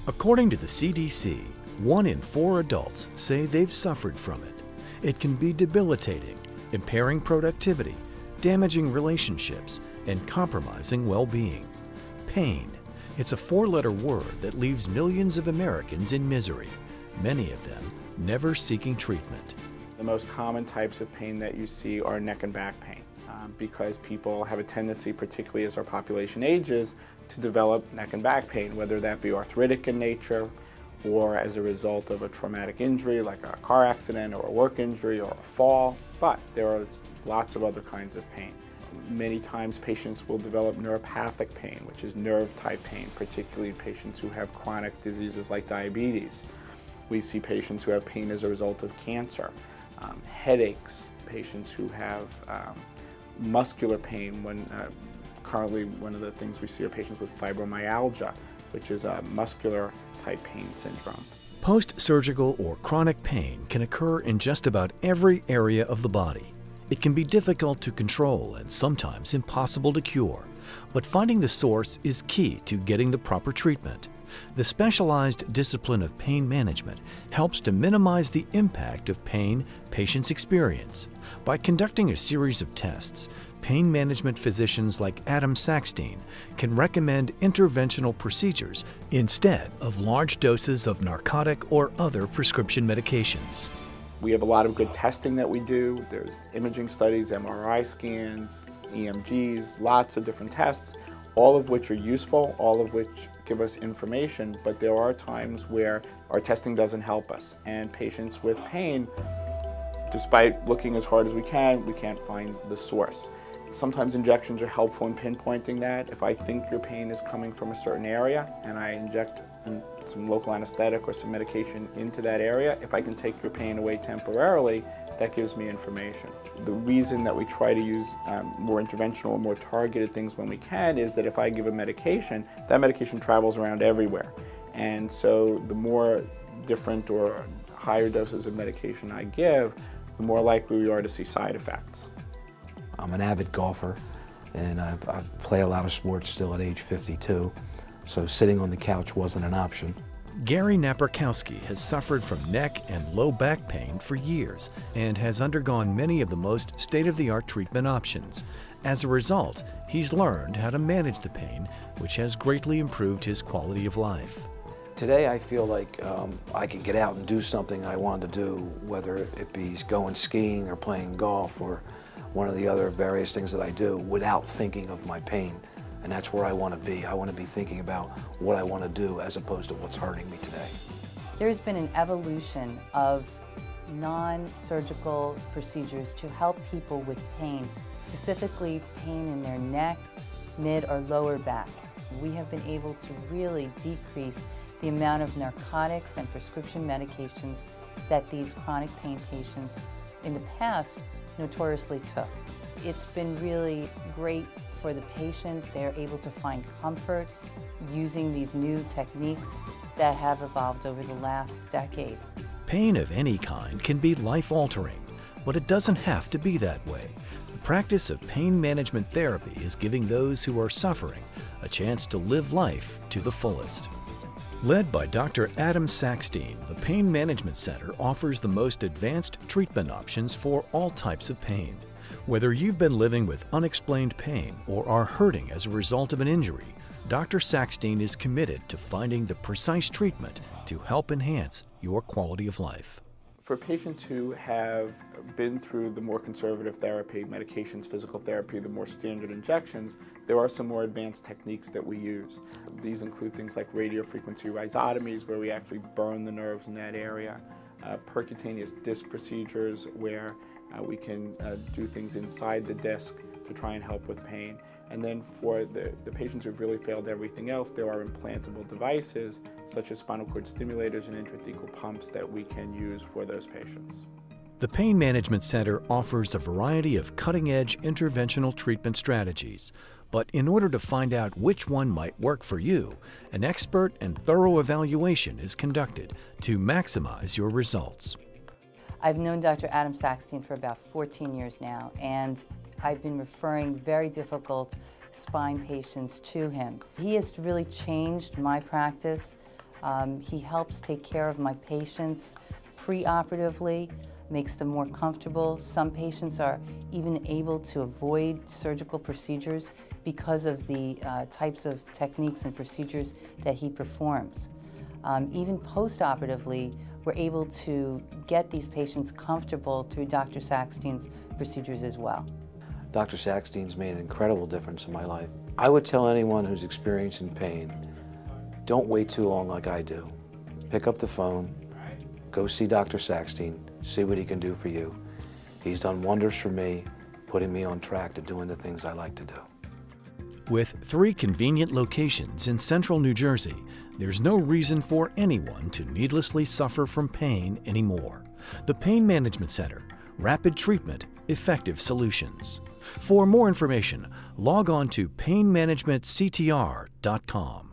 According to the CDC, 1 in 4 adults say they've suffered from it. It can be debilitating, impairing productivity, damaging relationships, and compromising well-being. Pain. It's a 4-letter word that leaves millions of Americans in misery, many of them never seeking treatment. The most common types of pain that you see are neck and back pain because people have a tendency, particularly as our population ages, to develop neck and back pain, whether that be arthritic in nature or as a result of a traumatic injury like a car accident or a work injury or a fall. But there are lots of other kinds of pain. Many times patients will develop neuropathic pain, which is nerve type pain, particularly in patients who have chronic diseases like diabetes. We see patients who have pain as a result of cancer, headaches, patients who have muscular pain. Currently, one of the things we see are patients with fibromyalgia, which is a muscular type pain syndrome. Post-surgical or chronic pain can occur in just about every area of the body. It can be difficult to control and sometimes impossible to cure, but finding the source is key to getting the proper treatment. The specialized discipline of pain management helps to minimize the impact of pain patients experience. By conducting a series of tests, pain management physicians like Adam Sackstein can recommend interventional procedures instead of large doses of narcotic or other prescription medications. We have a lot of good testing that we do. There's imaging studies, MRI scans, EMGs, lots of different tests, all of which are useful, all of which give us information, but there are times where our testing doesn't help us, and patients with pain, despite looking as hard as we can't find the source. Sometimes injections are helpful in pinpointing that. If I think your pain is coming from a certain area and I inject some local anesthetic or some medication into that area, if I can take your pain away temporarily, that gives me information. The reason that we try to use more interventional or more targeted things when we can is that if I give a medication, that medication travels around everywhere. And so the more different or higher doses of medication I give, the more likely we are to see side effects. I'm an avid golfer, and I play a lot of sports still at age 52, so sitting on the couch wasn't an option. Gary Naperkowski has suffered from neck and low back pain for years and has undergone many of the most state-of-the-art treatment options. As a result, he's learned how to manage the pain, which has greatly improved his quality of life. Today I feel like I can get out and do something I wanted to do, whether it be going skiing or playing golf or one of the other various things that I do, without thinking of my pain. And that's where I want to be. I want to be thinking about what I want to do as opposed to what's hurting me today. There's been an evolution of non-surgical procedures to help people with pain, specifically pain in their neck, mid or lower back. We have been able to really decrease the amount of narcotics and prescription medications that these chronic pain patients in the past notoriously took. It's been really great for the patient. They're able to find comfort using these new techniques that have evolved over the last decade. Pain of any kind can be life-altering, but it doesn't have to be that way. The practice of pain management therapy is giving those who are suffering a chance to live life to the fullest. Led by Dr. Adam Sackstein, the Pain Management Center offers the most advanced treatment options for all types of pain. Whether you've been living with unexplained pain or are hurting as a result of an injury, Dr. Sackstein is committed to finding the precise treatment to help enhance your quality of life. For patients who have been through the more conservative therapy, medications, physical therapy, the more standard injections, there are some more advanced techniques that we use. These include things like radiofrequency rhizotomies, where we actually burn the nerves in that area, percutaneous disc procedures, where we can do things inside the disc to try and help with pain. And then for the patients who've really failed everything else, there are implantable devices such as spinal cord stimulators and intrathecal pumps that we can use for those patients. The Pain Management Center offers a variety of cutting-edge interventional treatment strategies, but in order to find out which one might work for you, an expert and thorough evaluation is conducted to maximize your results. I've known Dr. Adam Sackstein for about 14 years now, and I've been referring very difficult spine patients to him. He has really changed my practice He helps take care of my patients pre-operatively, makes them more comfortable. Some patients are even able to avoid surgical procedures because of the types of techniques and procedures that he performs. Even post-operatively, we're able to get these patients comfortable through Dr. Sackstein's procedures as well. Dr. Sackstein's made an incredible difference in my life. I would tell anyone who's experiencing pain, don't wait too long like I do. Pick up the phone, go see Dr. Sackstein, see what he can do for you. He's done wonders for me, putting me on track to doing the things I like to do. With 3 convenient locations in central New Jersey, there's no reason for anyone to needlessly suffer from pain anymore. The Pain Management Center, rapid treatment, effective solutions. For more information, log on to painmanagementctr.com.